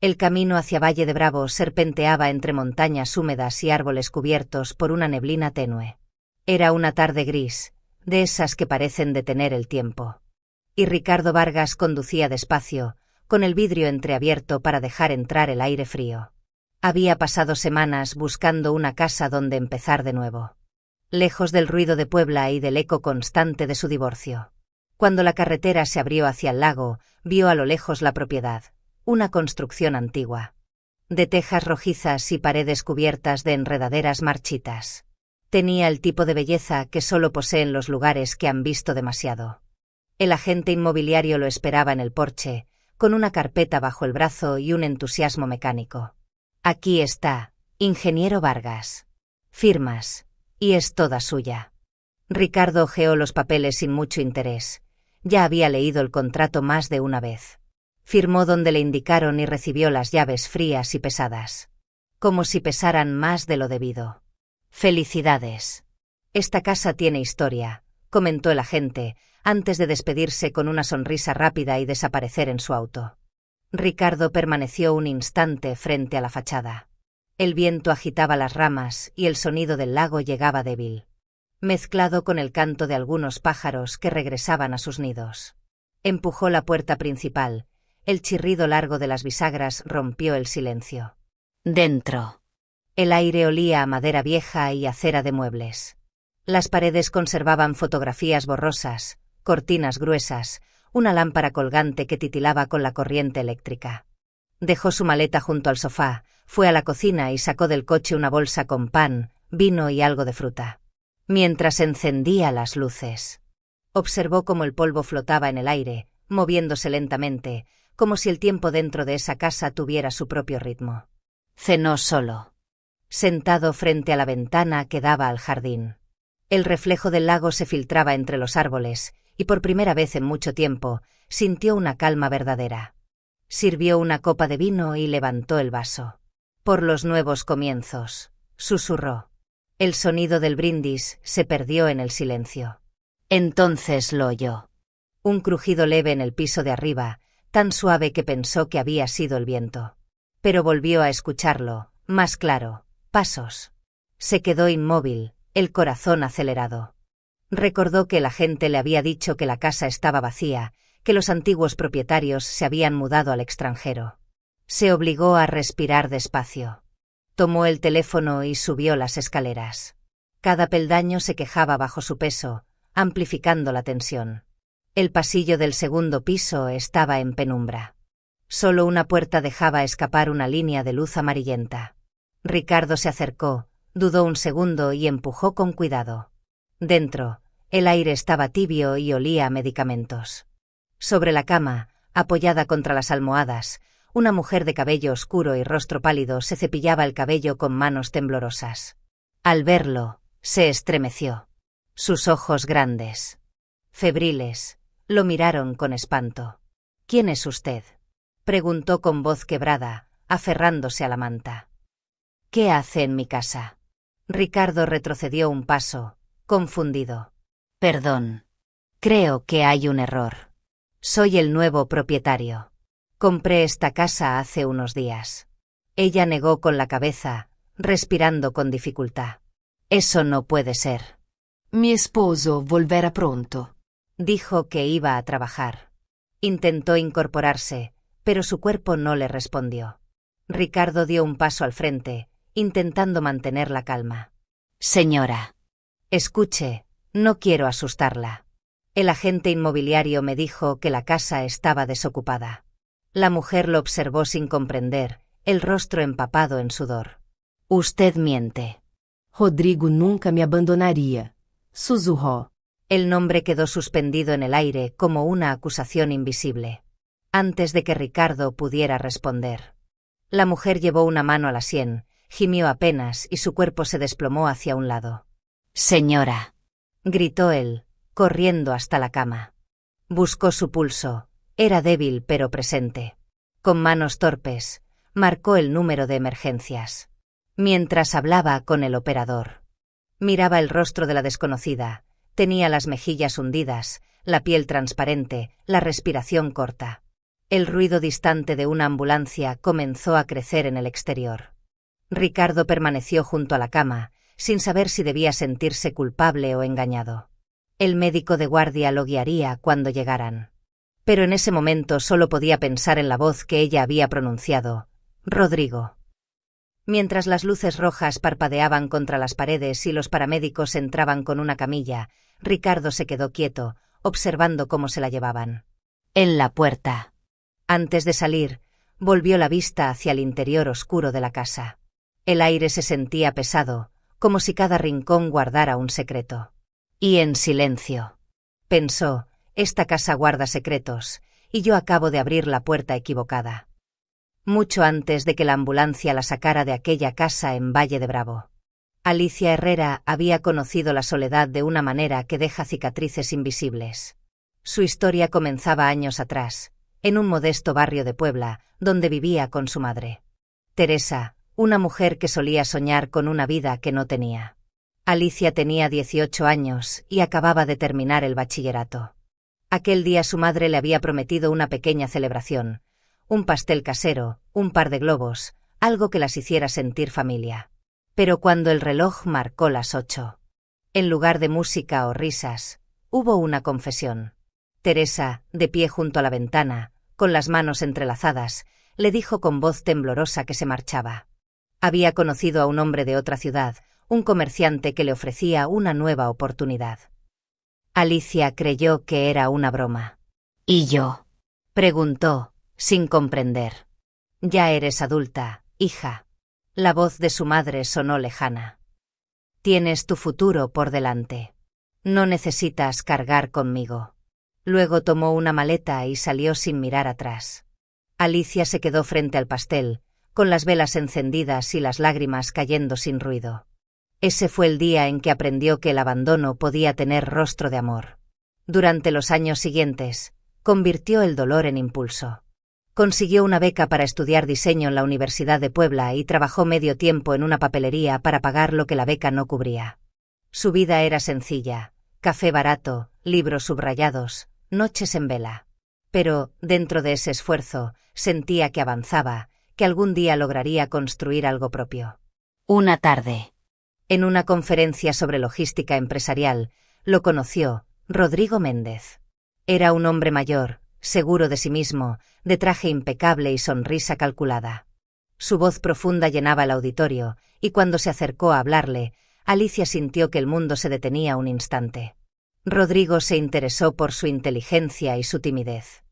El camino hacia Valle de Bravo serpenteaba entre montañas húmedas y árboles cubiertos por una neblina tenue. Era una tarde gris, de esas que parecen detener el tiempo. Y Ricardo Vargas conducía despacio, con el vidrio entreabierto para dejar entrar el aire frío. Había pasado semanas buscando una casa donde empezar de nuevo. Lejos del ruido de Puebla y del eco constante de su divorcio. Cuando la carretera se abrió hacia el lago, vio a lo lejos la propiedad, una construcción antigua. De tejas rojizas y paredes cubiertas de enredaderas marchitas. Tenía el tipo de belleza que solo poseen los lugares que han visto demasiado. El agente inmobiliario lo esperaba en el porche, con una carpeta bajo el brazo y un entusiasmo mecánico. Aquí está, ingeniero Vargas. Firmas. Y es toda suya. Ricardo hojeó los papeles sin mucho interés. Ya había leído el contrato más de una vez. Firmó donde le indicaron y recibió las llaves frías y pesadas. Como si pesaran más de lo debido. Felicidades. Esta casa tiene historia, comentó el agente, antes de despedirse con una sonrisa rápida y desaparecer en su auto. Ricardo permaneció un instante frente a la fachada. El viento agitaba las ramas y el sonido del lago llegaba débil, mezclado con el canto de algunos pájaros que regresaban a sus nidos. Empujó la puerta principal. El chirrido largo de las bisagras rompió el silencio. Dentro. El aire olía a madera vieja y a cera de muebles. Las paredes conservaban fotografías borrosas, cortinas gruesas, una lámpara colgante que titilaba con la corriente eléctrica. Dejó su maleta junto al sofá, fue a la cocina y sacó del coche una bolsa con pan, vino y algo de fruta. Mientras encendía las luces, observó cómo el polvo flotaba en el aire, moviéndose lentamente, como si el tiempo dentro de esa casa tuviera su propio ritmo. Cenó solo, sentado frente a la ventana que daba al jardín. El reflejo del lago se filtraba entre los árboles, y por primera vez en mucho tiempo, sintió una calma verdadera. Sirvió una copa de vino y levantó el vaso. Por los nuevos comienzos, susurró. El sonido del brindis se perdió en el silencio. Entonces lo oyó. Un crujido leve en el piso de arriba, tan suave que pensó que había sido el viento. Pero volvió a escucharlo, más claro, pasos. Se quedó inmóvil, el corazón acelerado. Recordó que el agente le había dicho que la casa estaba vacía, que los antiguos propietarios se habían mudado al extranjero. Se obligó a respirar despacio. Tomó el teléfono y subió las escaleras. Cada peldaño se quejaba bajo su peso, amplificando la tensión. El pasillo del segundo piso estaba en penumbra. Solo una puerta dejaba escapar una línea de luz amarillenta. Ricardo se acercó, dudó un segundo y empujó con cuidado. Dentro, el aire estaba tibio y olía a medicamentos. Sobre la cama, apoyada contra las almohadas, una mujer de cabello oscuro y rostro pálido se cepillaba el cabello con manos temblorosas. Al verlo, se estremeció. Sus ojos grandes, febriles, lo miraron con espanto. ¿Quién es usted?, preguntó con voz quebrada, aferrándose a la manta. ¿Qué hace en mi casa? Ricardo retrocedió un paso, confundido. Perdón. Creo que hay un error. Soy el nuevo propietario. Compré esta casa hace unos días. Ella negó con la cabeza, respirando con dificultad. Eso no puede ser. Mi esposo volverá pronto. Dijo que iba a trabajar. Intentó incorporarse, pero su cuerpo no le respondió. Ricardo dio un paso al frente, intentando mantener la calma. Señora. Escuche, no quiero asustarla. El agente inmobiliario me dijo que la casa estaba desocupada. La mujer lo observó sin comprender, el rostro empapado en sudor. Usted miente. Rodrigo nunca me abandonaría, susurró. El nombre quedó suspendido en el aire como una acusación invisible. Antes de que Ricardo pudiera responder. La mujer llevó una mano a la sien, gimió apenas y su cuerpo se desplomó hacia un lado. Señora, gritó él, corriendo hasta la cama. Buscó su pulso, era débil pero presente. Con manos torpes, marcó el número de emergencias. Mientras hablaba con el operador. Miraba el rostro de la desconocida, tenía las mejillas hundidas, la piel transparente, la respiración corta. El ruido distante de una ambulancia comenzó a crecer en el exterior. Ricardo permaneció junto a la cama, sin saber si debía sentirse culpable o engañado. El médico de guardia lo guiaría cuando llegaran. Pero en ese momento solo podía pensar en la voz que ella había pronunciado: Rodrigo. Mientras las luces rojas parpadeaban contra las paredes y los paramédicos entraban con una camilla, Ricardo se quedó quieto, observando cómo se la llevaban. En la puerta. Antes de salir, volvió la vista hacia el interior oscuro de la casa. El aire se sentía pesado, como si cada rincón guardara un secreto. Y en silencio. Pensó: esta casa guarda secretos, y yo acabo de abrir la puerta equivocada. Mucho antes de que la ambulancia la sacara de aquella casa en Valle de Bravo. Alicia Herrera había conocido la soledad de una manera que deja cicatrices invisibles. Su historia comenzaba años atrás, en un modesto barrio de Puebla, donde vivía con su madre. Teresa, una mujer que solía soñar con una vida que no tenía. Alicia tenía 18 años y acababa de terminar el bachillerato. Aquel día su madre le había prometido una pequeña celebración, un pastel casero, un par de globos, algo que las hiciera sentir familia. Pero cuando el reloj marcó las 8, en lugar de música o risas, hubo una confesión. Teresa, de pie junto a la ventana, con las manos entrelazadas, le dijo con voz temblorosa que se marchaba. Había conocido a un hombre de otra ciudad, un comerciante que le ofrecía una nueva oportunidad. Alicia creyó que era una broma. ¿Y yo?, preguntó, sin comprender. Ya eres adulta, hija. La voz de su madre sonó lejana. Tienes tu futuro por delante. No necesitas cargar conmigo. Luego tomó una maleta y salió sin mirar atrás. Alicia se quedó frente al pastel, con las velas encendidas y las lágrimas cayendo sin ruido. Ese fue el día en que aprendió que el abandono podía tener rostro de amor. Durante los años siguientes, convirtió el dolor en impulso. Consiguió una beca para estudiar diseño en la Universidad de Puebla y trabajó medio tiempo en una papelería para pagar lo que la beca no cubría. Su vida era sencilla: café barato, libros subrayados, noches en vela. Pero, dentro de ese esfuerzo, sentía que avanzaba, que algún día lograría construir algo propio. Una tarde, en una conferencia sobre logística empresarial, lo conoció Rodrigo Méndez. Era un hombre mayor, seguro de sí mismo, de traje impecable y sonrisa calculada. Su voz profunda llenaba el auditorio, y cuando se acercó a hablarle, Alicia sintió que el mundo se detenía un instante. Rodrigo se interesó por su inteligencia y su timidez.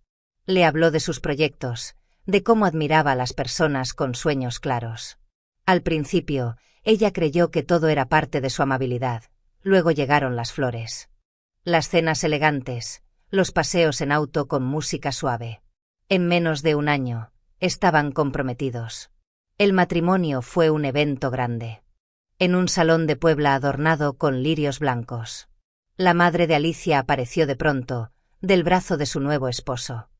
Le habló de sus proyectos, de cómo admiraba a las personas con sueños claros. Al principio, ella creyó que todo era parte de su amabilidad, luego llegaron las flores. Las cenas elegantes, los paseos en auto con música suave. En menos de un año, estaban comprometidos. El matrimonio fue un evento grande. En un salón de Puebla adornado con lirios blancos. La madre de Alicia apareció de pronto, del brazo de su nuevo esposo.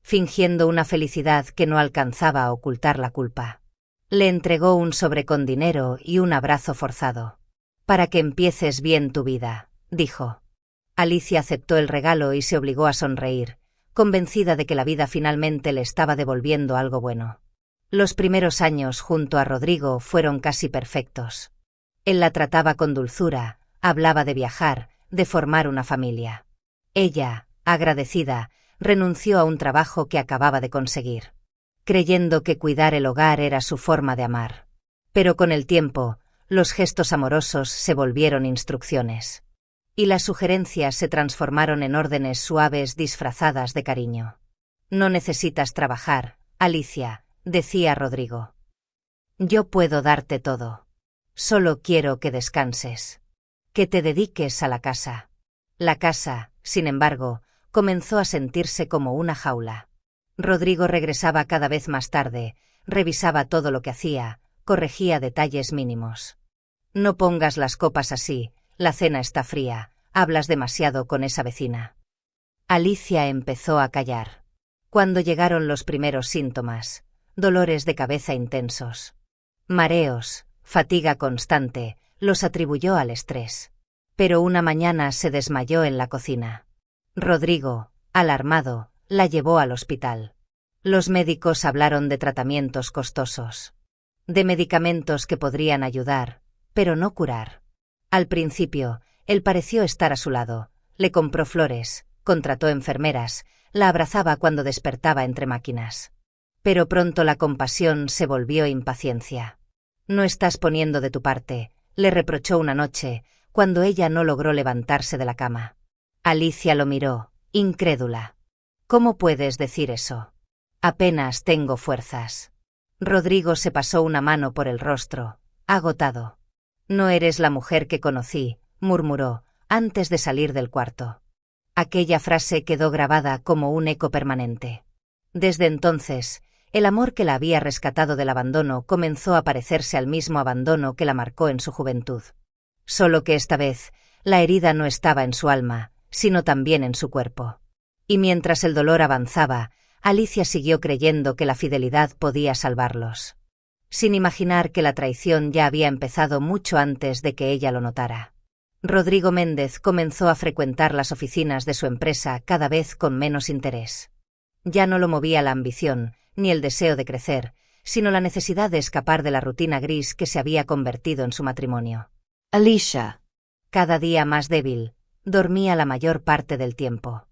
Fingiendo una felicidad que no alcanzaba a ocultar la culpa. Le entregó un sobre con dinero y un abrazo forzado. Para que empieces bien tu vida, dijo. Alicia aceptó el regalo y se obligó a sonreír, convencida de que la vida finalmente le estaba devolviendo algo bueno. Los primeros años junto a Rodrigo fueron casi perfectos. Él la trataba con dulzura, hablaba de viajar, de formar una familia. Ella, agradecida, renunció a un trabajo que acababa de conseguir, creyendo que cuidar el hogar era su forma de amar. Pero con el tiempo, los gestos amorosos se volvieron instrucciones. Y las sugerencias se transformaron en órdenes suaves disfrazadas de cariño. No necesitas trabajar, Alicia, decía Rodrigo. Yo puedo darte todo. Solo quiero que descanses. Que te dediques a la casa. La casa, sin embargo, comenzó a sentirse como una jaula. Rodrigo regresaba cada vez más tarde, revisaba todo lo que hacía, corregía detalles mínimos. No pongas las copas así, la cena está fría, hablas demasiado con esa vecina. Alicia empezó a callar. Cuando llegaron los primeros síntomas, dolores de cabeza intensos, mareos, fatiga constante, los atribuyó al estrés. Pero una mañana se desmayó en la cocina. Rodrigo, alarmado, la llevó al hospital. Los médicos hablaron de tratamientos costosos, de medicamentos que podrían ayudar, pero no curar. Al principio, él pareció estar a su lado, le compró flores, contrató enfermeras, la abrazaba cuando despertaba entre máquinas. Pero pronto la compasión se volvió impaciencia. «No estás poniendo de tu parte», le reprochó una noche, cuando ella no logró levantarse de la cama. Alicia lo miró, incrédula. «¿Cómo puedes decir eso? Apenas tengo fuerzas». Rodrigo se pasó una mano por el rostro, agotado. «No eres la mujer que conocí», murmuró, antes de salir del cuarto. Aquella frase quedó grabada como un eco permanente. Desde entonces, el amor que la había rescatado del abandono comenzó a parecerse al mismo abandono que la marcó en su juventud. Solo que esta vez, la herida no estaba en su alma, sino también en su cuerpo. Y mientras el dolor avanzaba, Alicia siguió creyendo que la fidelidad podía salvarlos, sin imaginar que la traición ya había empezado mucho antes de que ella lo notara. Rodrigo Méndez comenzó a frecuentar las oficinas de su empresa cada vez con menos interés. Ya no lo movía la ambición, ni el deseo de crecer, sino la necesidad de escapar de la rutina gris que se había convertido en su matrimonio. Alicia. Cada día más débil, dormía la mayor parte del tiempo.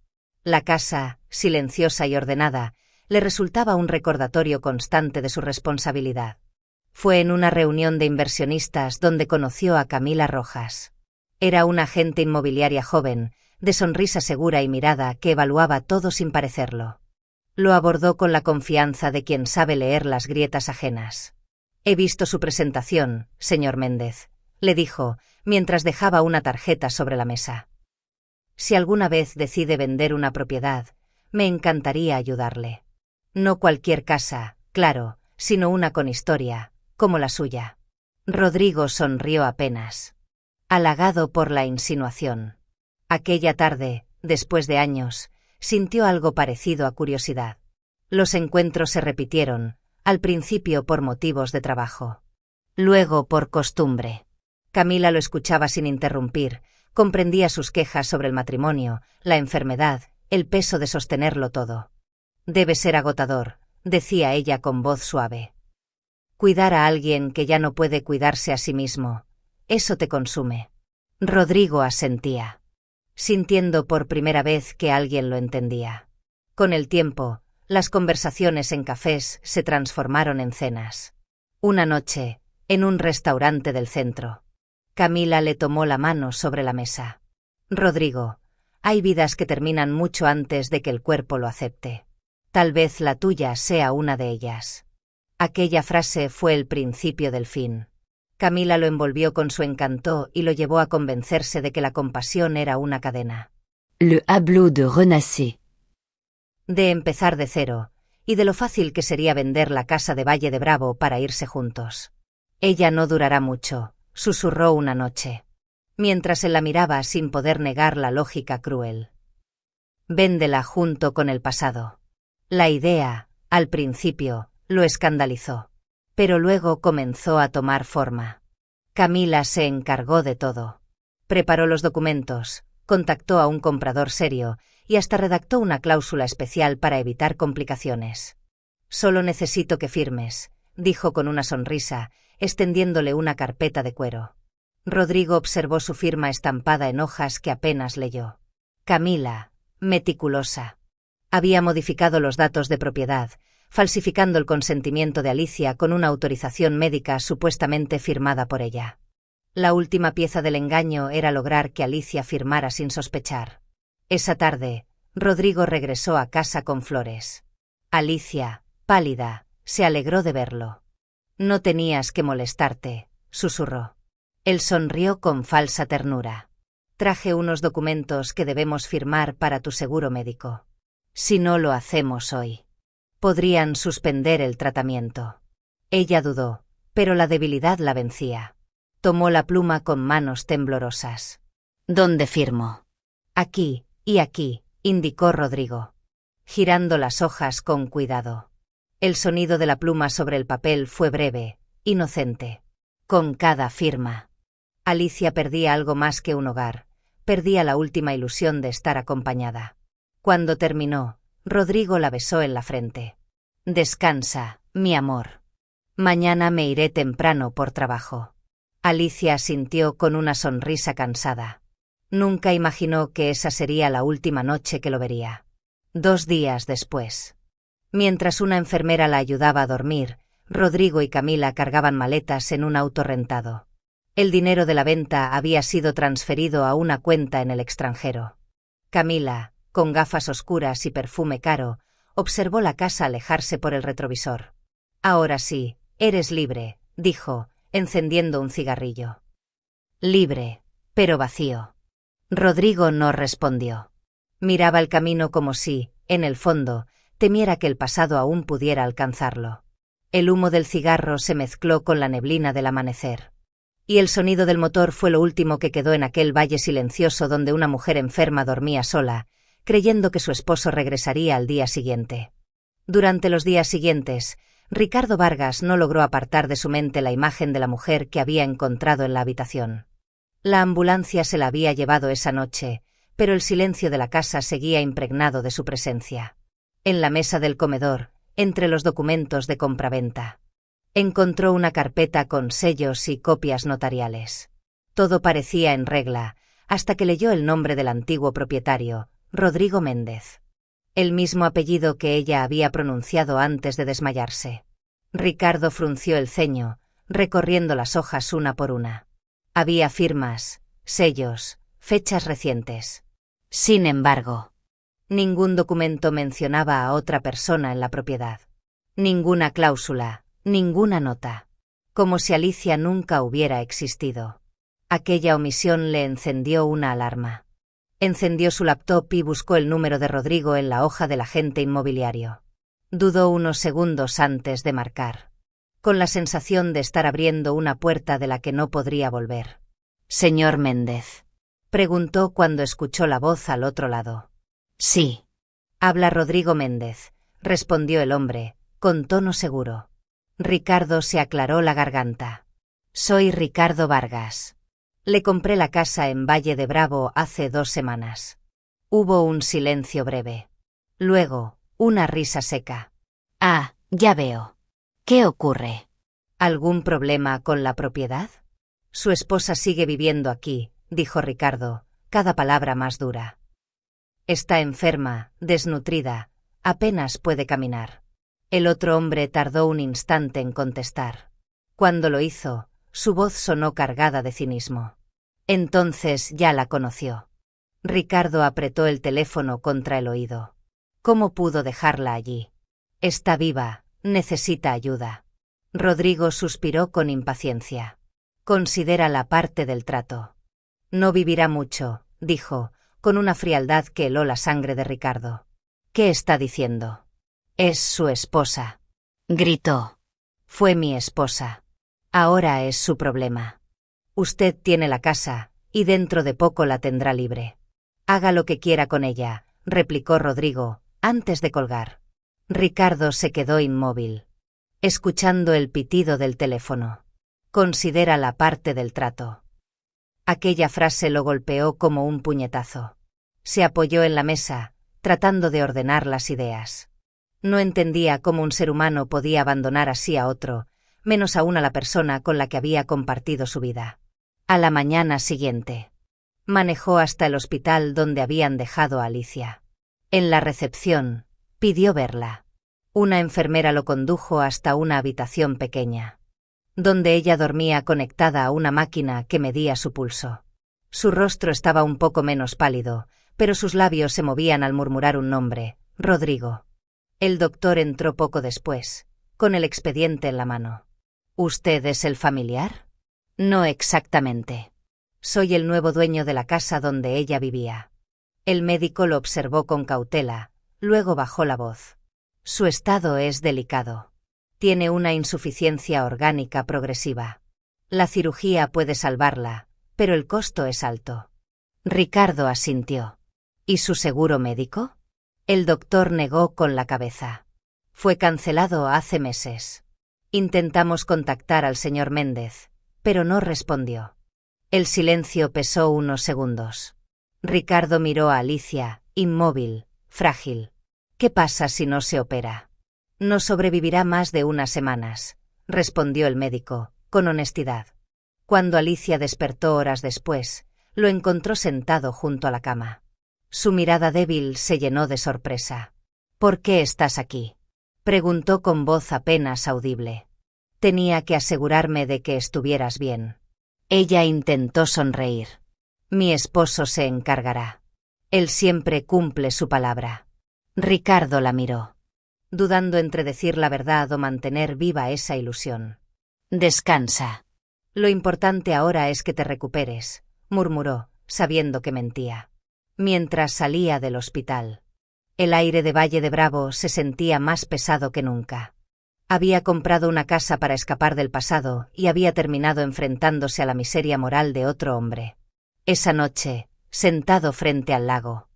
La casa, silenciosa y ordenada, le resultaba un recordatorio constante de su responsabilidad. Fue en una reunión de inversionistas donde conoció a Camila Rojas. Era una agente inmobiliaria joven, de sonrisa segura y mirada que evaluaba todo sin parecerlo. Lo abordó con la confianza de quien sabe leer las grietas ajenas. «He visto su presentación, señor Méndez», le dijo, mientras dejaba una tarjeta sobre la mesa. «Si alguna vez decide vender una propiedad, me encantaría ayudarle. No cualquier casa, claro, sino una con historia, como la suya». Rodrigo sonrió apenas, halagado por la insinuación. Aquella tarde, después de años, sintió algo parecido a curiosidad. Los encuentros se repitieron, al principio por motivos de trabajo, luego por costumbre. Camila lo escuchaba sin interrumpir, comprendía sus quejas sobre el matrimonio, la enfermedad, el peso de sostenerlo todo. «Debe ser agotador», decía ella con voz suave. «Cuidar a alguien que ya no puede cuidarse a sí mismo, eso te consume». Rodrigo asentía, sintiendo por primera vez que alguien lo entendía. Con el tiempo, las conversaciones en cafés se transformaron en cenas. Una noche, en un restaurante del centro, Camila le tomó la mano sobre la mesa. «Rodrigo, hay vidas que terminan mucho antes de que el cuerpo lo acepte. Tal vez la tuya sea una de ellas». Aquella frase fue el principio del fin. Camila lo envolvió con su encanto y lo llevó a convencerse de que la compasión era una cadena. Le habló de renacer. De empezar de cero, y de lo fácil que sería vender la casa de Valle de Bravo para irse juntos. «Ella no durará mucho», susurró una noche, mientras él la miraba sin poder negar la lógica cruel. «Véndela junto con el pasado». La idea, al principio, lo escandalizó, pero luego comenzó a tomar forma. Camila se encargó de todo. Preparó los documentos, contactó a un comprador serio y hasta redactó una cláusula especial para evitar complicaciones. «Solo necesito que firmes», dijo con una sonrisa, extendiéndole una carpeta de cuero. Rodrigo observó su firma estampada en hojas que apenas leyó. Camila, meticulosa. Había modificado los datos de propiedad, falsificando el consentimiento de Alicia con una autorización médica supuestamente firmada por ella. La última pieza del engaño era lograr que Alicia firmara sin sospechar. Esa tarde, Rodrigo regresó a casa con flores. Alicia, pálida, se alegró de verlo. «No tenías que molestarte», susurró. Él sonrió con falsa ternura. «Traje unos documentos que debemos firmar para tu seguro médico. Si no lo hacemos hoy, podrían suspender el tratamiento». Ella dudó, pero la debilidad la vencía. Tomó la pluma con manos temblorosas. «¿Dónde firmo?» «Aquí y aquí», indicó Rodrigo, girando las hojas con cuidado. El sonido de la pluma sobre el papel fue breve, inocente. Con cada firma, Alicia perdía algo más que un hogar, perdía la última ilusión de estar acompañada. Cuando terminó, Rodrigo la besó en la frente. Descansa, mi amor. Mañana me iré temprano por trabajo. Alicia asintió con una sonrisa cansada. Nunca imaginó que esa sería la última noche que lo vería. 2 días después. Mientras una enfermera la ayudaba a dormir, Rodrigo y Camila cargaban maletas en un auto rentado. El dinero de la venta había sido transferido a una cuenta en el extranjero. Camila, con gafas oscuras y perfume caro, observó la casa alejarse por el retrovisor. Ahora sí, eres libre, dijo, encendiendo un cigarrillo. Libre, pero vacío. Rodrigo no respondió. Miraba el camino como si, en el fondo, temiera que el pasado aún pudiera alcanzarlo. El humo del cigarro se mezcló con la neblina del amanecer. Y el sonido del motor fue lo último que quedó en aquel valle silencioso donde una mujer enferma dormía sola, creyendo que su esposo regresaría al día siguiente. Durante los días siguientes, Ricardo Vargas no logró apartar de su mente la imagen de la mujer que había encontrado en la habitación. La ambulancia se la había llevado esa noche, pero el silencio de la casa seguía impregnado de su presencia. En la mesa del comedor, entre los documentos de compraventa, encontró una carpeta con sellos y copias notariales. Todo parecía en regla, hasta que leyó el nombre del antiguo propietario, Rodrigo Méndez. El mismo apellido que ella había pronunciado antes de desmayarse. Ricardo frunció el ceño, recorriendo las hojas una por una. Había firmas, sellos, fechas recientes. Sin embargo, ningún documento mencionaba a otra persona en la propiedad. Ninguna cláusula, ninguna nota. Como si Alicia nunca hubiera existido. Aquella omisión le encendió una alarma. Encendió su laptop y buscó el número de Rodrigo en la hoja del agente inmobiliario. Dudó unos segundos antes de marcar, con la sensación de estar abriendo una puerta de la que no podría volver. «Señor Méndez», preguntó cuando escuchó la voz al otro lado. «Sí». «Habla Rodrigo Méndez», respondió el hombre, con tono seguro. Ricardo se aclaró la garganta. «Soy Ricardo Vargas. Le compré la casa en Valle de Bravo hace 2 semanas». Hubo un silencio breve. Luego, una risa seca. «Ah, ya veo. ¿Qué ocurre? ¿Algún problema con la propiedad?» «Su esposa sigue viviendo aquí», dijo Ricardo, cada palabra más dura. «Está enferma, desnutrida, apenas puede caminar». El otro hombre tardó un instante en contestar. Cuando lo hizo, su voz sonó cargada de cinismo. Entonces ya la conoció. Ricardo apretó el teléfono contra el oído. ¿Cómo pudo dejarla allí? Está viva, necesita ayuda. Rodrigo suspiró con impaciencia. Considera la parte del trato. No vivirá mucho, dijo, con una frialdad que heló la sangre de Ricardo. ¿Qué está diciendo? «Es su esposa», gritó. «Fue mi esposa. Ahora es su problema. Usted tiene la casa, y dentro de poco la tendrá libre. Haga lo que quiera con ella», replicó Rodrigo, antes de colgar. Ricardo se quedó inmóvil, escuchando el pitido del teléfono. «Considera la parte del trato». Aquella frase lo golpeó como un puñetazo. Se apoyó en la mesa, tratando de ordenar las ideas. No entendía cómo un ser humano podía abandonar así a otro, menos aún a la persona con la que había compartido su vida. A la mañana siguiente, manejó hasta el hospital donde habían dejado a Alicia. En la recepción, pidió verla. Una enfermera lo condujo hasta una habitación pequeña, donde ella dormía conectada a una máquina que medía su pulso. Su rostro estaba un poco menos pálido, pero sus labios se movían al murmurar un nombre: Rodrigo. El doctor entró poco después, con el expediente en la mano. «¿Usted es el familiar?» «No exactamente. Soy el nuevo dueño de la casa donde ella vivía». El médico lo observó con cautela, luego bajó la voz. «Su estado es delicado. Tiene una insuficiencia orgánica progresiva. La cirugía puede salvarla, pero el costo es alto». Ricardo asintió. «¿Y su seguro médico?» El doctor negó con la cabeza. «Fue cancelado hace meses. Intentamos contactar al señor Méndez, pero no respondió». El silencio pesó unos segundos. Ricardo miró a Alicia, inmóvil, frágil. «¿Qué pasa si no se opera?» No sobrevivirá más de unas semanas, respondió el médico, con honestidad. Cuando Alicia despertó horas después, lo encontró sentado junto a la cama. Su mirada débil se llenó de sorpresa. ¿Por qué estás aquí?, preguntó con voz apenas audible. Tenía que asegurarme de que estuvieras bien. Ella intentó sonreír. Mi esposo se encargará. Él siempre cumple su palabra. Ricardo la miró, dudando entre decir la verdad o mantener viva esa ilusión. Descansa. Lo importante ahora es que te recuperes, murmuró, sabiendo que mentía. Mientras salía del hospital, el aire de Valle de Bravo se sentía más pesado que nunca. Había comprado una casa para escapar del pasado y había terminado enfrentándose a la miseria moral de otro hombre. Esa noche, sentado frente al lago,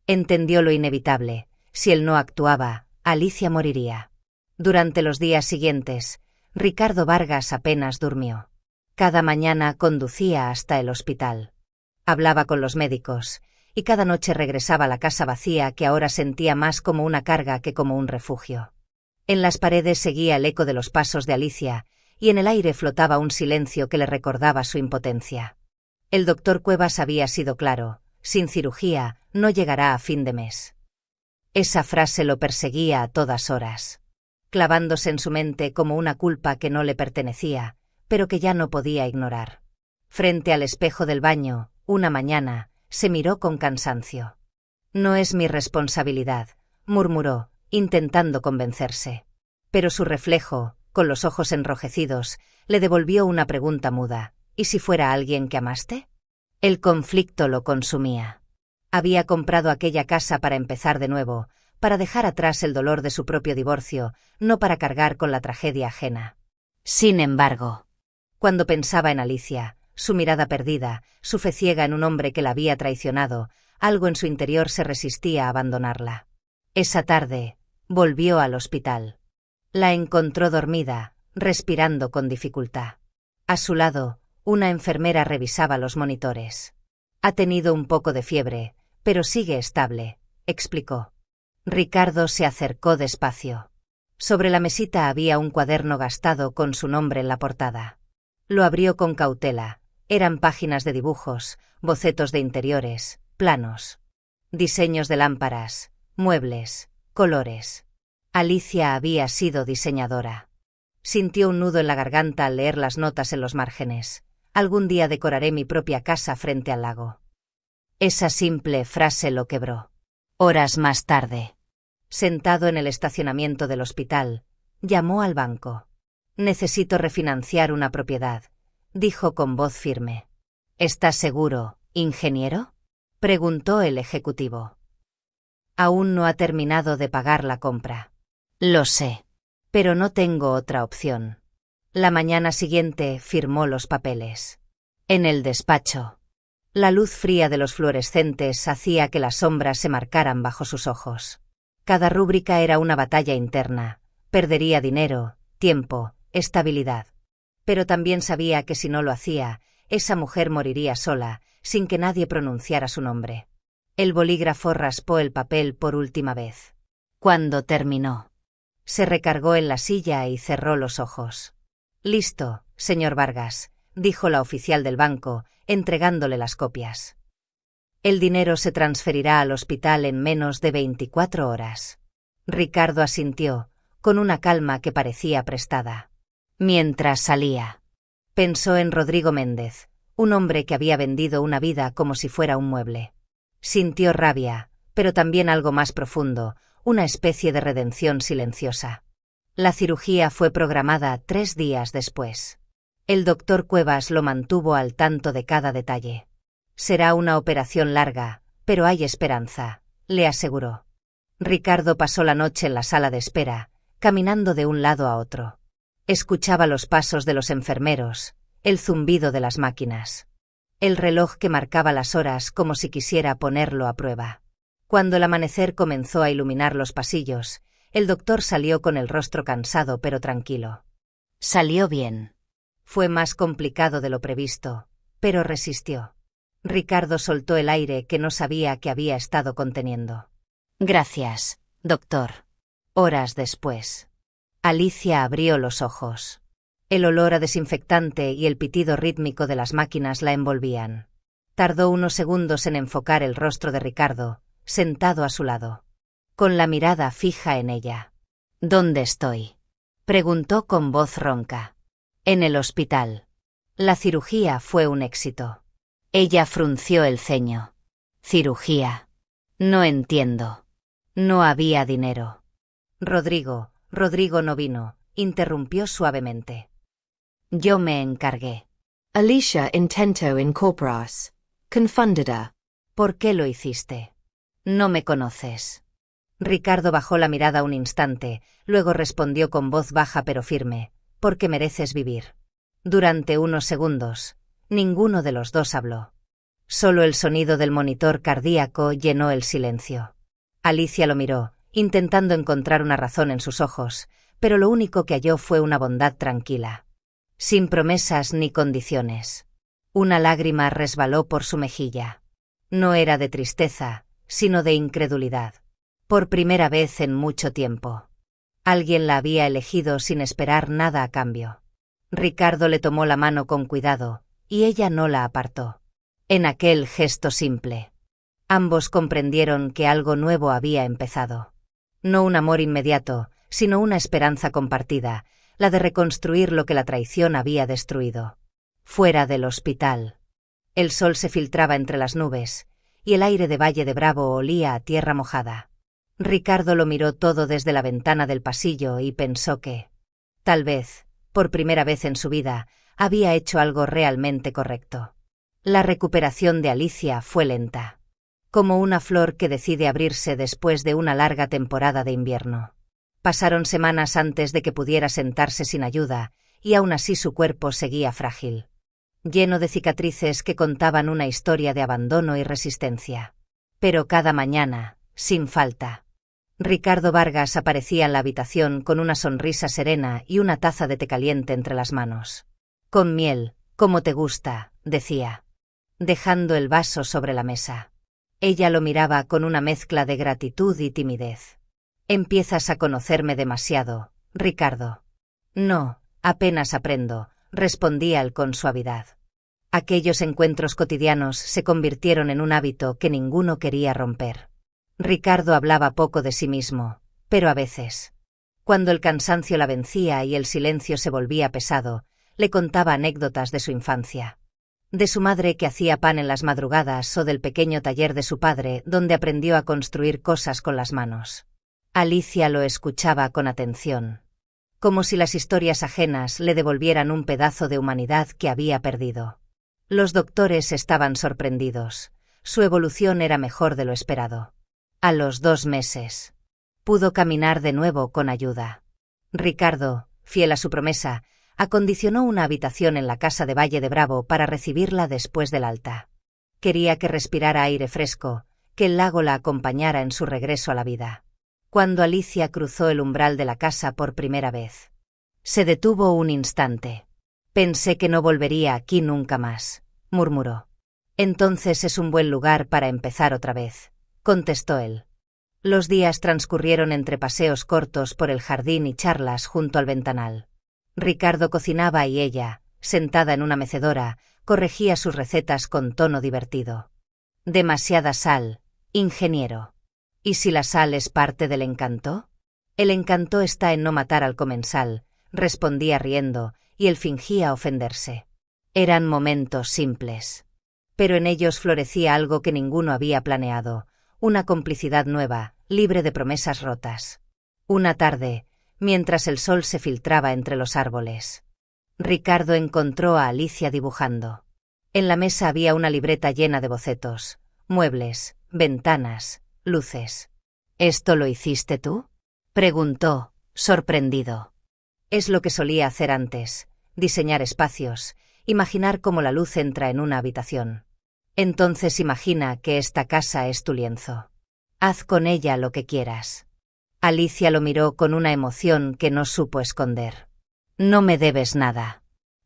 entendió lo inevitable: si él no actuaba, Alicia moriría. Durante los días siguientes, Ricardo Vargas apenas durmió. Cada mañana conducía hasta el hospital. Hablaba con los médicos, y cada noche regresaba a la casa vacía que ahora sentía más como una carga que como un refugio. En las paredes seguía el eco de los pasos de Alicia, y en el aire flotaba un silencio que le recordaba su impotencia. El doctor Cuevas había sido claro: sin cirugía, no llegará a fin de mes. Esa frase lo perseguía a todas horas, clavándose en su mente como una culpa que no le pertenecía, pero que ya no podía ignorar. Frente al espejo del baño, una mañana, se miró con cansancio. No es mi responsabilidad, murmuró, intentando convencerse. Pero su reflejo, con los ojos enrojecidos, le devolvió una pregunta muda: ¿y si fuera alguien que amaste? El conflicto lo consumía. Había comprado aquella casa para empezar de nuevo, para dejar atrás el dolor de su propio divorcio, no para cargar con la tragedia ajena. Sin embargo, cuando pensaba en Alicia, su mirada perdida, su fe ciega en un hombre que la había traicionado, algo en su interior se resistía a abandonarla. Esa tarde, volvió al hospital. La encontró dormida, respirando con dificultad. A su lado, una enfermera revisaba los monitores. Ha tenido un poco de fiebre, pero sigue estable, explicó. Ricardo se acercó despacio. Sobre la mesita había un cuaderno gastado con su nombre en la portada. Lo abrió con cautela. Eran páginas de dibujos, bocetos de interiores, planos, diseños de lámparas, muebles, colores. Alicia había sido diseñadora. Sintió un nudo en la garganta al leer las notas en los márgenes. Algún día decoraré mi propia casa frente al lago. Esa simple frase lo quebró. Horas más tarde, sentado en el estacionamiento del hospital, llamó al banco. Necesito refinanciar una propiedad, dijo con voz firme. ¿Estás seguro, ingeniero?, preguntó el ejecutivo. Aún no ha terminado de pagar la compra. Lo sé, pero no tengo otra opción. La mañana siguiente firmó los papeles. En el despacho, la luz fría de los fluorescentes hacía que las sombras se marcaran bajo sus ojos. Cada rúbrica era una batalla interna. Perdería dinero, tiempo, estabilidad. Pero también sabía que si no lo hacía, esa mujer moriría sola, sin que nadie pronunciara su nombre. El bolígrafo raspó el papel por última vez. Cuando terminó, se recargó en la silla y cerró los ojos. Listo, señor Vargas, dijo la oficial del banco, entregándole las copias. El dinero se transferirá al hospital en menos de 24 horas. Ricardo asintió, con una calma que parecía prestada. Mientras salía, pensó en Rodrigo Méndez, un hombre que había vendido una vida como si fuera un mueble. Sintió rabia, pero también algo más profundo, una especie de redención silenciosa. La cirugía fue programada 3 días después. El doctor Cuevas lo mantuvo al tanto de cada detalle. Será una operación larga, pero hay esperanza, le aseguró. Ricardo pasó la noche en la sala de espera, caminando de un lado a otro. Escuchaba los pasos de los enfermeros, el zumbido de las máquinas, el reloj que marcaba las horas como si quisiera ponerlo a prueba. Cuando el amanecer comenzó a iluminar los pasillos, el doctor salió con el rostro cansado pero tranquilo. Salió bien. Fue más complicado de lo previsto, pero resistió. Ricardo soltó el aire que no sabía que había estado conteniendo. Gracias, doctor. Horas después, Alicia abrió los ojos. El olor a desinfectante y el pitido rítmico de las máquinas la envolvían. Tardó unos segundos en enfocar el rostro de Ricardo, sentado a su lado, con la mirada fija en ella. ¿Dónde estoy?, preguntó con voz ronca. En el hospital. La cirugía fue un éxito. Ella frunció el ceño. ¿Cirugía? No entiendo. No había dinero. Rodrigo no vino, interrumpió suavemente. Yo me encargué. Alicia intento incorporas. Confundida. ¿Por qué lo hiciste? No me conoces. Ricardo bajó la mirada un instante, luego respondió con voz baja pero firme, porque mereces vivir. Durante unos segundos, ninguno de los dos habló. Solo el sonido del monitor cardíaco llenó el silencio. Alicia lo miró, intentando encontrar una razón en sus ojos, pero lo único que halló fue una bondad tranquila. Sin promesas ni condiciones. Una lágrima resbaló por su mejilla. No era de tristeza, sino de incredulidad. Por primera vez en mucho tiempo. Alguien la había elegido sin esperar nada a cambio. Ricardo le tomó la mano con cuidado, y ella no la apartó. En aquel gesto simple. Ambos comprendieron que algo nuevo había empezado. No un amor inmediato, sino una esperanza compartida, la de reconstruir lo que la traición había destruido. Fuera del hospital. El sol se filtraba entre las nubes, y el aire de Valle de Bravo olía a tierra mojada. Ricardo lo miró todo desde la ventana del pasillo y pensó que, tal vez, por primera vez en su vida, había hecho algo realmente correcto. La recuperación de Alicia fue lenta. Como una flor que decide abrirse después de una larga temporada de invierno. Pasaron semanas antes de que pudiera sentarse sin ayuda, y aún así su cuerpo seguía frágil. Lleno de cicatrices que contaban una historia de abandono y resistencia. Pero cada mañana, sin falta. Ricardo Vargas aparecía en la habitación con una sonrisa serena y una taza de té caliente entre las manos. Con miel, como te gusta, decía. Dejando el vaso sobre la mesa. Ella lo miraba con una mezcla de gratitud y timidez. Empiezas a conocerme demasiado, Ricardo. No, apenas aprendo, respondía él con suavidad. Aquellos encuentros cotidianos se convirtieron en un hábito que ninguno quería romper. Ricardo hablaba poco de sí mismo, pero a veces, cuando el cansancio la vencía y el silencio se volvía pesado, le contaba anécdotas de su infancia. De su madre que hacía pan en las madrugadas o del pequeño taller de su padre donde aprendió a construir cosas con las manos. Alicia lo escuchaba con atención. Como si las historias ajenas le devolvieran un pedazo de humanidad que había perdido. Los doctores estaban sorprendidos. Su evolución era mejor de lo esperado. A los 2 meses. Pudo caminar de nuevo con ayuda. Ricardo, fiel a su promesa, acondicionó una habitación en la casa de Valle de Bravo para recibirla después del alta. Quería que respirara aire fresco, que el lago la acompañara en su regreso a la vida. Cuando Alicia cruzó el umbral de la casa por primera vez. Se detuvo un instante. Pensé que no volvería aquí nunca más, murmuró. Entonces es un buen lugar para empezar otra vez, contestó él. Los días transcurrieron entre paseos cortos por el jardín y charlas junto al ventanal. Ricardo cocinaba y ella, sentada en una mecedora, corregía sus recetas con tono divertido. Demasiada sal, ingeniero. ¿Y si la sal es parte del encanto? El encanto está en no matar al comensal, respondía riendo, y él fingía ofenderse. Eran momentos simples. Pero en ellos florecía algo que ninguno había planeado, una complicidad nueva, libre de promesas rotas. Una tarde, mientras el sol se filtraba entre los árboles. Ricardo encontró a Alicia dibujando. En la mesa había una libreta llena de bocetos, muebles, ventanas, luces. ¿Esto lo hiciste tú?, preguntó, sorprendido. Es lo que solía hacer antes, diseñar espacios, imaginar cómo la luz entra en una habitación. Entonces imagina que esta casa es tu lienzo. Haz con ella lo que quieras. Alicia lo miró con una emoción que no supo esconder. No me debes nada.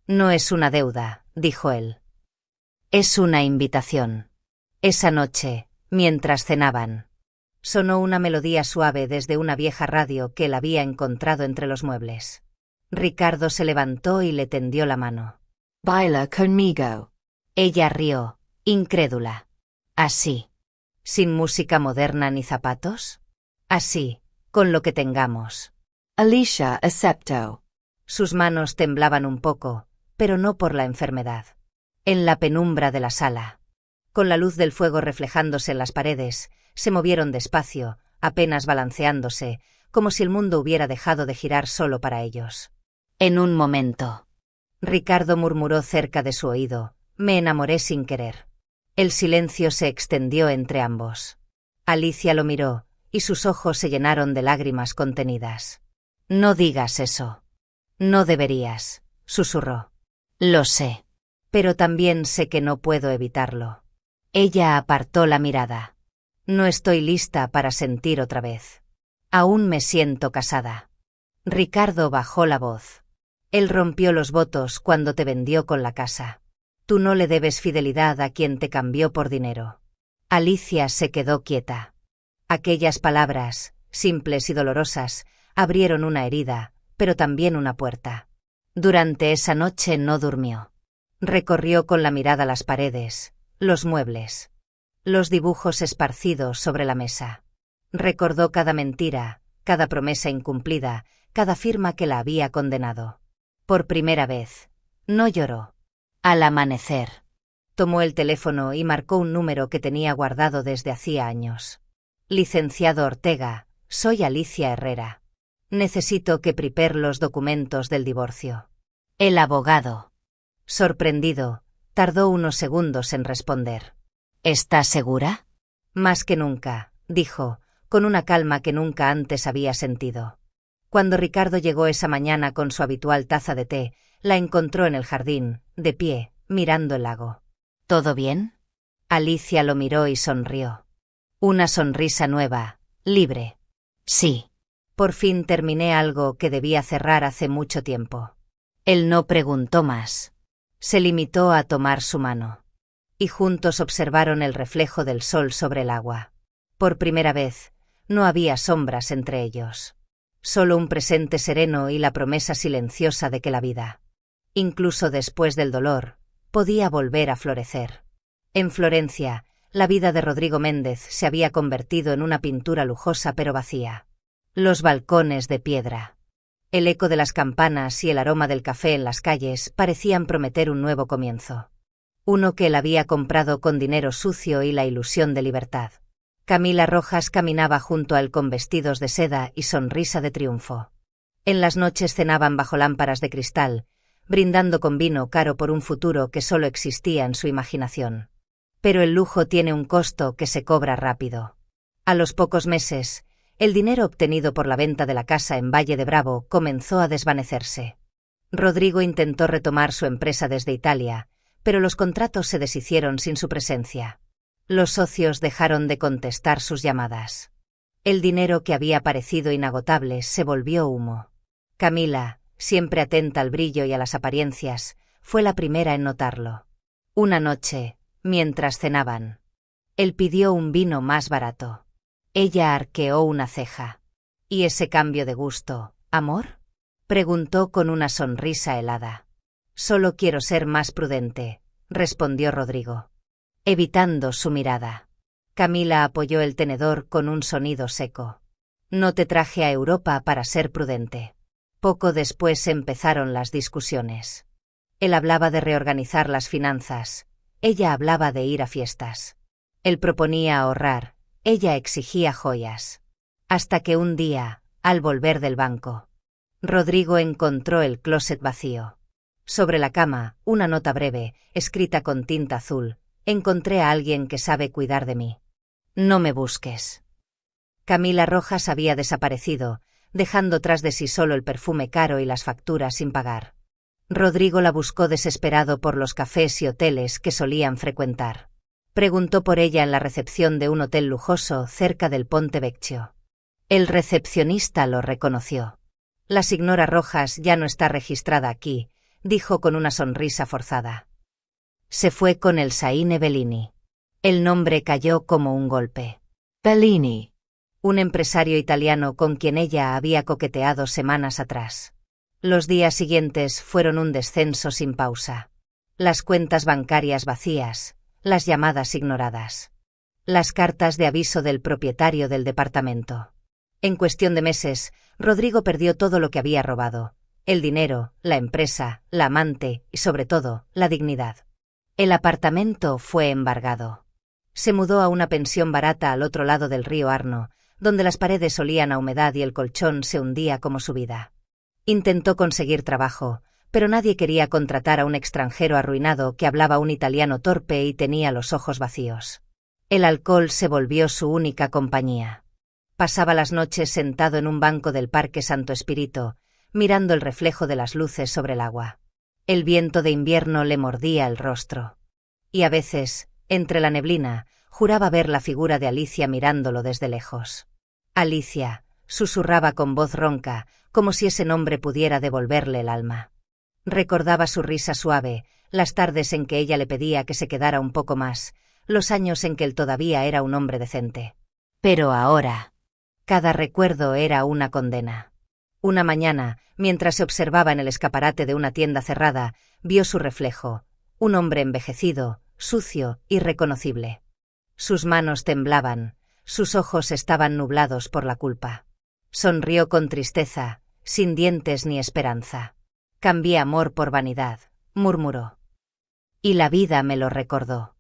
No es una deuda, dijo él. Es una invitación. Esa noche, mientras cenaban. Sonó una melodía suave desde una vieja radio que él había encontrado entre los muebles. Ricardo se levantó y le tendió la mano. Baila conmigo. Ella rió, incrédula. ¿Así? ¿Sin música moderna ni zapatos? Así, con lo que tengamos. Alicia aceptó. Sus manos temblaban un poco, pero no por la enfermedad. En la penumbra de la sala, con la luz del fuego reflejándose en las paredes, se movieron despacio, apenas balanceándose, como si el mundo hubiera dejado de girar solo para ellos. En un momento, Ricardo murmuró cerca de su oído, me enamoré sin querer. El silencio se extendió entre ambos. Alicia lo miró, y sus ojos se llenaron de lágrimas contenidas. No digas eso. No deberías, susurró. Lo sé. Pero también sé que no puedo evitarlo. Ella apartó la mirada. No estoy lista para sentir otra vez. Aún me siento casada. Ricardo bajó la voz. Él rompió los votos cuando te vendió con la casa. Tú no le debes fidelidad a quien te cambió por dinero. Alicia se quedó quieta. Aquellas palabras, simples y dolorosas, abrieron una herida, pero también una puerta. Durante esa noche no durmió. Recorrió con la mirada las paredes, los muebles, los dibujos esparcidos sobre la mesa. Recordó cada mentira, cada promesa incumplida, cada firma que la había condenado. Por primera vez, no lloró. Al amanecer, tomó el teléfono y marcó un número que tenía guardado desde hacía años. Licenciado Ortega, soy Alicia Herrera. Necesito que prepare los documentos del divorcio. El abogado, sorprendido, tardó unos segundos en responder. ¿Estás segura? Más que nunca, dijo, con una calma que nunca antes había sentido. Cuando Ricardo llegó esa mañana con su habitual taza de té, la encontró en el jardín, de pie, mirando el lago. ¿Todo bien? Alicia lo miró y sonrió. Una sonrisa nueva, libre. Sí. Por fin terminé algo que debía cerrar hace mucho tiempo. Él no preguntó más. Se limitó a tomar su mano. Y juntos observaron el reflejo del sol sobre el agua. Por primera vez, no había sombras entre ellos. Solo un presente sereno y la promesa silenciosa de que la vida, incluso después del dolor, podía volver a florecer. En Florencia, la vida de Rodrigo Méndez se había convertido en una pintura lujosa pero vacía. Los balcones de piedra, el eco de las campanas y el aroma del café en las calles parecían prometer un nuevo comienzo. Uno que él había comprado con dinero sucio y la ilusión de libertad. Camila Rojas caminaba junto a él con vestidos de seda y sonrisa de triunfo. En las noches cenaban bajo lámparas de cristal, brindando con vino caro por un futuro que solo existía en su imaginación. Pero el lujo tiene un costo que se cobra rápido. A los pocos meses, el dinero obtenido por la venta de la casa en Valle de Bravo comenzó a desvanecerse. Rodrigo intentó retomar su empresa desde Italia, pero los contratos se deshicieron sin su presencia. Los socios dejaron de contestar sus llamadas. El dinero que había parecido inagotable se volvió humo. Camila, siempre atenta al brillo y a las apariencias, fue la primera en notarlo. Una noche, mientras cenaban, él pidió un vino más barato. Ella arqueó una ceja. ¿Y ese cambio de gusto, amor? Preguntó con una sonrisa helada. Solo quiero ser más prudente, respondió Rodrigo, evitando su mirada. Camila apoyó el tenedor con un sonido seco. No te traje a Europa para ser prudente. Poco después empezaron las discusiones. Él hablaba de reorganizar las finanzas, ella hablaba de ir a fiestas. Él proponía ahorrar, ella exigía joyas. Hasta que un día, al volver del banco, Rodrigo encontró el closet vacío. Sobre la cama, una nota breve, escrita con tinta azul. Encontré a alguien que sabe cuidar de mí. No me busques. Camila Rojas había desaparecido, dejando tras de sí solo el perfume caro y las facturas sin pagar. Rodrigo la buscó desesperado por los cafés y hoteles que solían frecuentar. Preguntó por ella en la recepción de un hotel lujoso cerca del Ponte Vecchio. El recepcionista lo reconoció. La señora Rojas ya no está registrada aquí, dijo con una sonrisa forzada. Se fue con el Saine Bellini. El nombre cayó como un golpe. Bellini. un empresario italiano con quien ella había coqueteado semanas atrás. Los días siguientes fueron un descenso sin pausa. Las cuentas bancarias vacías, las llamadas ignoradas. Las cartas de aviso del propietario del departamento. En cuestión de meses, Rodrigo perdió todo lo que había robado: el dinero, la empresa, la amante y, sobre todo, la dignidad. El apartamento fue embargado. Se mudó a una pensión barata al otro lado del río Arno, donde las paredes olían a humedad y el colchón se hundía como su vida. Intentó conseguir trabajo, pero nadie quería contratar a un extranjero arruinado que hablaba un italiano torpe y tenía los ojos vacíos. El alcohol se volvió su única compañía. Pasaba las noches sentado en un banco del Parque Santo Espíritu, mirando el reflejo de las luces sobre el agua. El viento de invierno le mordía el rostro. Y a veces, entre la neblina, juraba ver la figura de Alicia mirándolo desde lejos. Alicia, susurraba con voz ronca, como si ese nombre pudiera devolverle el alma. Recordaba su risa suave, las tardes en que ella le pedía que se quedara un poco más, los años en que él todavía era un hombre decente. Pero ahora, cada recuerdo era una condena. Una mañana, mientras se observaba en el escaparate de una tienda cerrada, vio su reflejo, un hombre envejecido, sucio, irreconocible. Sus manos temblaban, sus ojos estaban nublados por la culpa. Sonrió con tristeza, sin dientes ni esperanza. Cambié amor por vanidad, murmuró. Y la vida me lo recordó.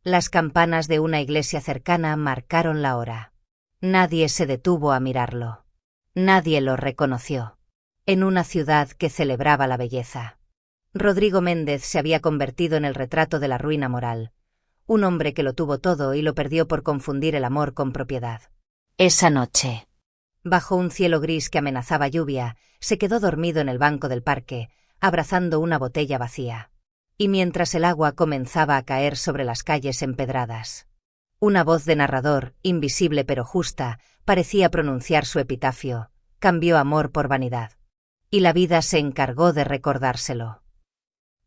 Las campanas de una iglesia cercana marcaron la hora. Nadie se detuvo a mirarlo. Nadie lo reconoció. En una ciudad que celebraba la belleza. Rodrigo Méndez se había convertido en el retrato de la ruina moral. Un hombre que lo tuvo todo y lo perdió por confundir el amor con propiedad. Esa noche, bajo un cielo gris que amenazaba lluvia, se quedó dormido en el banco del parque, abrazando una botella vacía. Y mientras el agua comenzaba a caer sobre las calles empedradas, una voz de narrador, invisible pero justa, parecía pronunciar su epitafio: cambió amor por vanidad. Y la vida se encargó de recordárselo.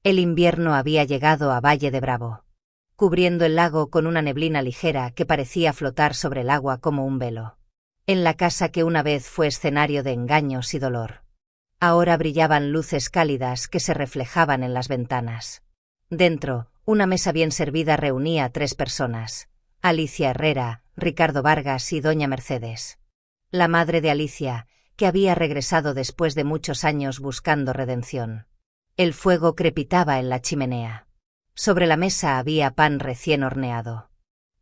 El invierno había llegado a Valle de Bravo, cubriendo el lago con una neblina ligera que parecía flotar sobre el agua como un velo. En la casa que una vez fue escenario de engaños y dolor, ahora brillaban luces cálidas que se reflejaban en las ventanas. Dentro, una mesa bien servida reunía a 3 personas: Alicia Herrera, Ricardo Vargas y doña Mercedes. La madre de Alicia, que había regresado después de muchos años buscando redención. El fuego crepitaba en la chimenea. Sobre la mesa había pan recién horneado,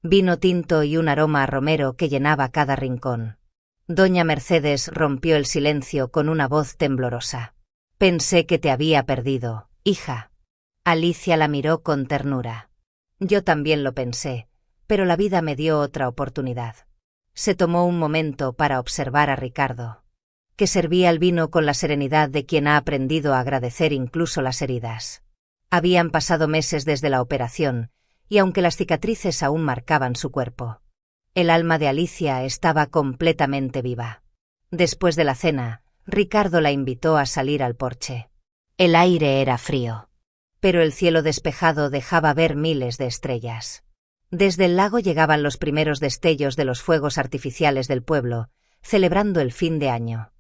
vino tinto y un aroma a romero que llenaba cada rincón. Doña Mercedes rompió el silencio con una voz temblorosa. Pensé que te había perdido, hija. Alicia la miró con ternura. Yo también lo pensé, pero la vida me dio otra oportunidad. Se tomó un momento para observar a Ricardo, que servía el vino con la serenidad de quien ha aprendido a agradecer incluso las heridas. Habían pasado meses desde la operación, y aunque las cicatrices aún marcaban su cuerpo, el alma de Alicia estaba completamente viva. Después de la cena, Ricardo la invitó a salir al porche. El aire era frío, pero el cielo despejado dejaba ver miles de estrellas. Desde el lago llegaban los primeros destellos de los fuegos artificiales del pueblo, celebrando el fin de año.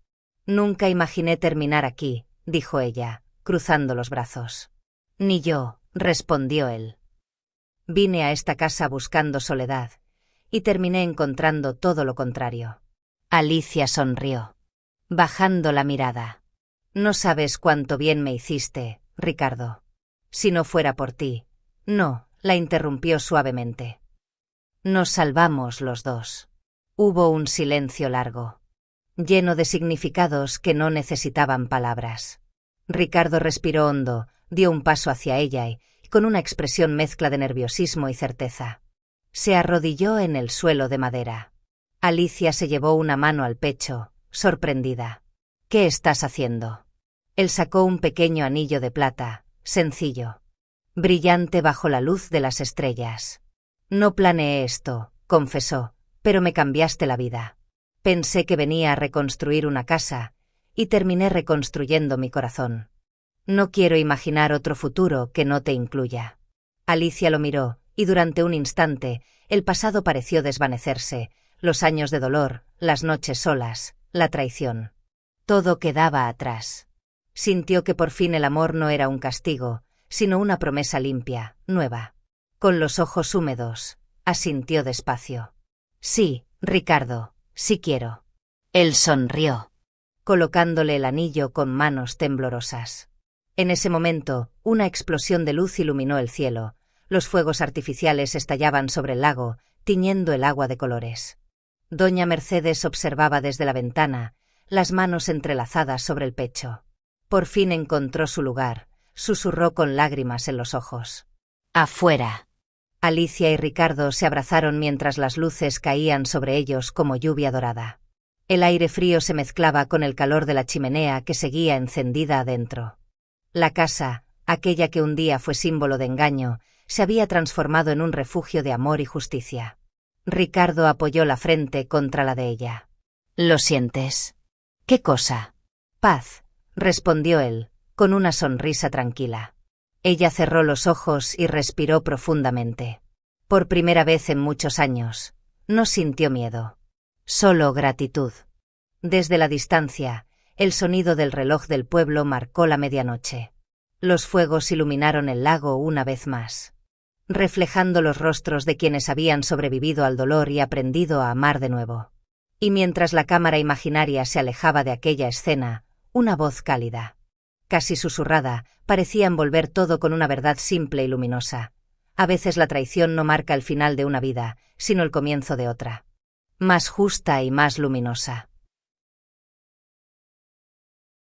Nunca imaginé terminar aquí, dijo ella, cruzando los brazos. Ni yo, respondió él. Vine a esta casa buscando soledad, y terminé encontrando todo lo contrario. Alicia sonrió, bajando la mirada. No sabes cuánto bien me hiciste, Ricardo. Si no fuera por ti. No, la interrumpió suavemente. Nos salvamos los dos. Hubo un silencio largo, lleno de significados que no necesitaban palabras. Ricardo respiró hondo, dio un paso hacia ella y, con una expresión mezcla de nerviosismo y certeza, se arrodilló en el suelo de madera. Alicia se llevó una mano al pecho, sorprendida. ¿Qué estás haciendo? Él sacó un pequeño anillo de plata, sencillo, brillante bajo la luz de las estrellas. No planeé esto, confesó, pero me cambiaste la vida. Pensé que venía a reconstruir una casa, y terminé reconstruyendo mi corazón. No quiero imaginar otro futuro que no te incluya. Alicia lo miró, y durante un instante, el pasado pareció desvanecerse, los años de dolor, las noches solas, la traición. Todo quedaba atrás. Sintió que por fin el amor no era un castigo, sino una promesa limpia, nueva. Con los ojos húmedos, asintió despacio. Sí, Ricardo, sí quiero. Él sonrió, colocándole el anillo con manos temblorosas. En ese momento, una explosión de luz iluminó el cielo. Los fuegos artificiales estallaban sobre el lago, tiñendo el agua de colores. Doña Mercedes observaba desde la ventana, las manos entrelazadas sobre el pecho. Por fin encontró su lugar, susurró con lágrimas en los ojos. Afuera. Alicia y Ricardo se abrazaron mientras las luces caían sobre ellos como lluvia dorada. El aire frío se mezclaba con el calor de la chimenea que seguía encendida adentro. La casa, aquella que un día fue símbolo de engaño, se había transformado en un refugio de amor y justicia. Ricardo apoyó la frente contra la de ella. ¿Lo sientes? ¿Qué cosa? Paz, respondió él, con una sonrisa tranquila. Ella cerró los ojos y respiró profundamente. Por primera vez en muchos años, no sintió miedo. Solo gratitud. Desde la distancia, el sonido del reloj del pueblo marcó la medianoche. Los fuegos iluminaron el lago una vez más, reflejando los rostros de quienes habían sobrevivido al dolor y aprendido a amar de nuevo. Y mientras la cámara imaginaria se alejaba de aquella escena, una voz cálida, casi susurrada, parecía envolver todo con una verdad simple y luminosa. A veces la traición no marca el final de una vida, sino el comienzo de otra, más justa y más luminosa.